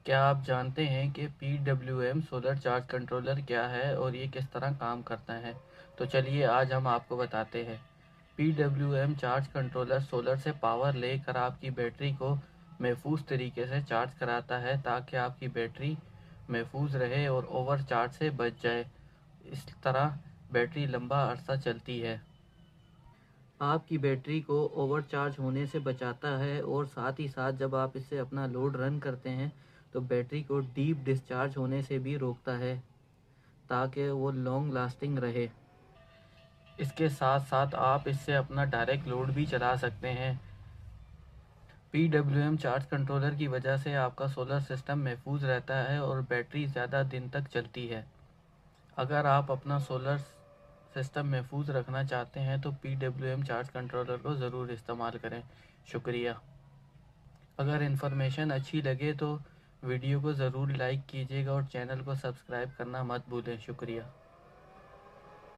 क्या आप जानते हैं कि PWM सोलर चार्ज कंट्रोलर क्या है और ये किस तरह काम करता है? तो चलिए आज हम आपको बताते हैं। PWM चार्ज कंट्रोलर सोलर से पावर लेकर आपकी बैटरी को महफूज तरीके से चार्ज कराता है ताकि आपकी बैटरी महफूज रहे और ओवर चार्ज से बच जाए। इस तरह बैटरी लंबा अरसा चलती है। आपकी बैटरी को ओवरचार्ज होने से बचाता है और साथ ही साथ जब आप इससे अपना लोड रन करते हैं तो बैटरी को डीप डिस्चार्ज होने से भी रोकता है ताकि वो लॉन्ग लास्टिंग रहे। इसके साथ साथ आप इससे अपना डायरेक्ट लोड भी चला सकते हैं। PWM चार्ज कंट्रोलर की वजह से आपका सोलर सिस्टम महफूज रहता है और बैटरी ज़्यादा दिन तक चलती है। अगर आप अपना सोलर सिस्टम महफूज रखना चाहते हैं तो PWM चार्ज कंट्रोलर को ज़रूर इस्तेमाल करें। शुक्रिया। अगर इन्फॉर्मेशन अच्छी लगे तो वीडियो को ज़रूर लाइक कीजिएगा और चैनल को सब्सक्राइब करना मत भूलें। शुक्रिया।